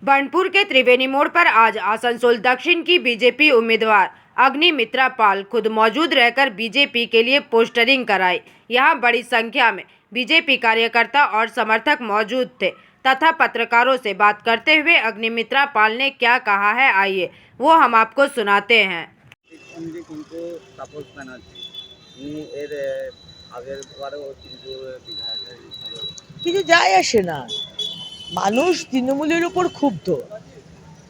बनपुर के त्रिवेणी मोड़ पर आज आसनसोल दक्षिण की बीजेपी उम्मीदवार अग्निमित्रा पाल खुद मौजूद रहकर बीजेपी के लिए पोस्टरिंग कराई। यहां बड़ी संख्या में बीजेपी कार्यकर्ता और समर्थक मौजूद थे तथा पत्रकारों से बात करते हुए अग्निमित्रा पाल ने क्या कहा है, आइए वो हम आपको सुनाते हैं। কিছু যায় আসে না, মানুষ তৃণমূলের উপর ক্ষুব্ধ।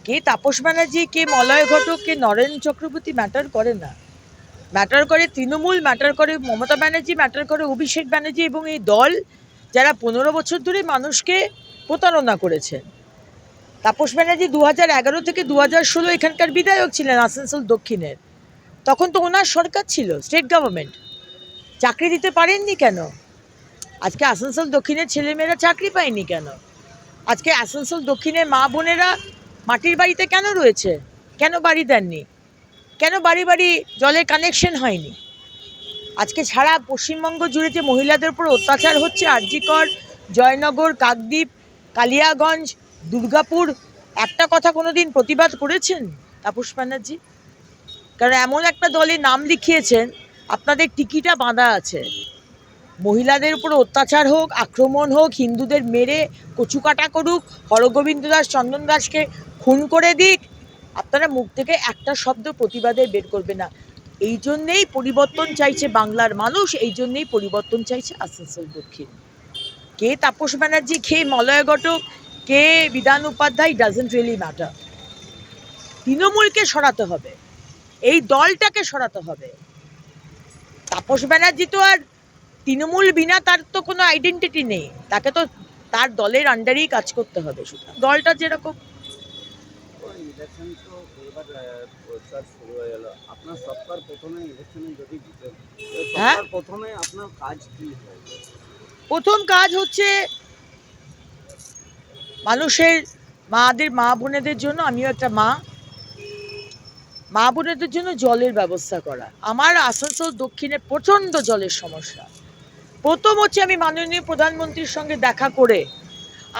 কে তাপস ব্যানার্জি, কে মলয় ঘটক, কে নরেন চক্রবর্তী ম্যাটার করে না। ম্যাটার করে তৃণমূল, ম্যাটার করে মমতা ব্যানার্জি, ম্যাটার করে অভিষেক ব্যানার্জি এবং এই দল যারা 15 বছর ধরে মানুষকে প্রতারণা করেছে। তাপস ব্যানার্জি 2011 থেকে 2016 এখানকার বিধায়ক ছিলেন আসানসোল দক্ষিণের। তখন তো ওনার সরকার ছিল, স্টেট গভর্নমেন্ট। চাকরি দিতে পারেননি কেন? আজকে আসানসোল দক্ষিণের ছেলেমেয়েরা চাকরি পায়নি কেন? আজকে আসানসোল দক্ষিণের মা বোনেরা মাটির বাড়িতে কেন রয়েছে? কেন বাড়ি দেননি? কেন বাড়ি বাড়ি জলের কানেকশন হয়নি? আজকে সারা পশ্চিমবঙ্গ জুড়ে যে মহিলাদের উপর অত্যাচার হচ্ছে, আরজিকর, জয়নগর, কাকদ্বীপ, কালিয়াগঞ্জ, দুর্গাপুর, একটা কথা কোনোদিন প্রতিবাদ করেছেন তাপস ব্যানার্জি? কারণ এমন একটা দলে নাম লিখিয়েছেন, আপনাদের টিকিটা বাঁধা আছে। মহিলাদের উপর অত্যাচার হোক, আক্রমণ হোক, হিন্দুদের মেরে কচুকাটা করুক, হরগোবিন্দ দাস, চন্দন দাসকে খুন করে দিক, আপনারা মুখ থেকে একটা শব্দ প্রতিবাদে বের করবে না। এই জন্যেই পরিবর্তন চাইছে বাংলার মানুষ, এই জন্যেই পরিবর্তন চাইছে আসানসোল দক্ষিণ। কে তাপস ব্যানার্জি, কে মলয় ঘটক, কে Bidhan Upadhyay, doesn't really matter. তৃণমূলকে সরাতে হবে, এই দলটাকে সরাতে হবে। তাপস ব্যানার্জি তো আর তৃণমূল বিনা, তার তো কোনো আইডেন্টিটি নেই, তাকে তো তার দলের আন্ডারেই কাজ করতে হবে। সুতরাং দলটা যেরকম প্রথম কাজ হচ্ছে মানুষের মা বোনেদের জন্য, আমিও একটা মা বোনেদের জন্য জলের ব্যবস্থা করা। আমার আসানসোল দক্ষিণে প্রচণ্ড জলের সমস্যা। প্রথম হচ্ছে আমি মাননীয় প্রধানমন্ত্রীর সঙ্গে দেখা করে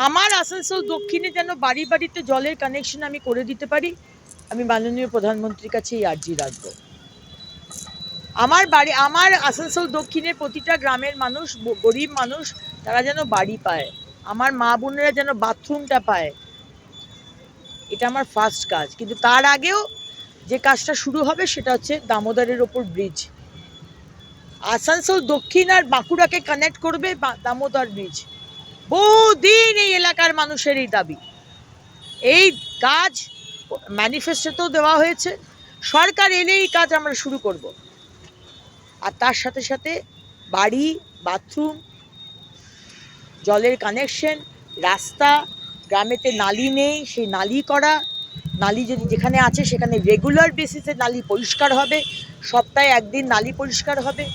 আমার আসানসোল দক্ষিণে যেন বাড়ি বাড়িতে জলের কানেকশন আমি করে দিতে পারি, আমি মাননীয় প্রধানমন্ত্রীর কাছে এই আর্জি রাখবো। আমার আসানসোল দক্ষিণের প্রতিটা গ্রামের মানুষ, গরিব মানুষ, তারা যেন বাড়ি পায়, আমার মা বোনেরা যেন বাথরুমটা পায়, এটা আমার ফার্স্ট কাজ। কিন্তু তার আগেও যে কাজটা শুরু হবে সেটা হচ্ছে দামোদরের ওপর ব্রিজ। আসানসোল দক্ষিণ আর বাঁকুড়াকে কানেক্ট করবে দামোদর ব্রিজ। বহুদিন এই এলাকার মানুষের এই দাবি। এই কাজ ম্যানিফেস্টোতেও দেওয়া হয়েছে, সরকার এলে এই কাজ আমরা শুরু করব। আর তার সাথে সাথে বাড়ি, বাথরুম, জলের কানেকশন, রাস্তা, গ্রামেতে নালি নেই সেই নালি করা, নালি যদি যেখানে আছে সেখানে রেগুলার বেসিসে নালি পরিষ্কার হবে, সপ্তাহে একদিন নালি পরিষ্কার হবে,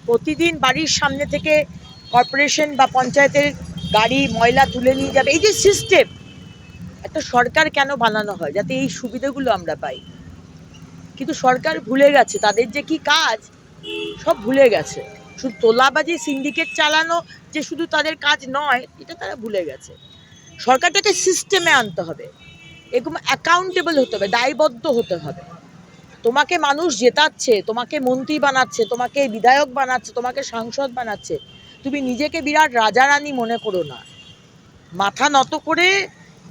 প্রতিদিন বাড়ির সামনে থেকে কর্পোরেশন বা পঞ্চায়েতের গাড়ি ময়লা তুলে নিয়ে যাবে। এই যে সিস্টেম, একটা সরকার কেন বানানো হয়? যাতে এই সুবিধাগুলো আমরা পাই। কিন্তু সরকার ভুলে গেছে তাদের যে কি কাজ, সব ভুলে গেছে। শুধু তোলাবাজি, সিন্ডিকেট চালানো যে শুধু তাদের কাজ নয়, এটা তারা ভুলে গেছে। সরকারটাকে সিস্টেমে আনতে হবে, এরকম অ্যাকাউন্টেবল হতে হবে, দায়বদ্ধ হতে হবে। তোমাকে মানুষ জেতাচ্ছে, তোমাকে মন্ত্রী বানাচ্ছে, তোমাকে বিধায়ক বানাচ্ছে, তোমাকে সাংসদ বানাচ্ছে, তুমি নিজেকে বিরাট রাজা রানী মনে করো না। মাথা নত করে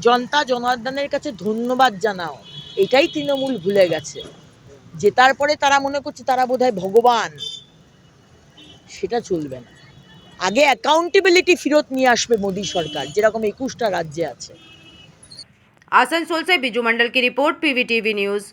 জনতা জনার্দনের কাছে ধন্যবাদ জানাও। এটাই তৃণমূল ভুলে গেছে। জেতার পরে তারা মনে করছে তারা বোধহয় ভগবান, সেটা চলবে না। আগে অ্যাকাউন্টেবিলিটি ফেরত নিয়ে আসবে মোদী সরকার, যেরকম 21টা রাজ্যে আছে। आसनसोल से बिजू मंडल की रिपोर्ट, पीवीटीवी न्यूज़।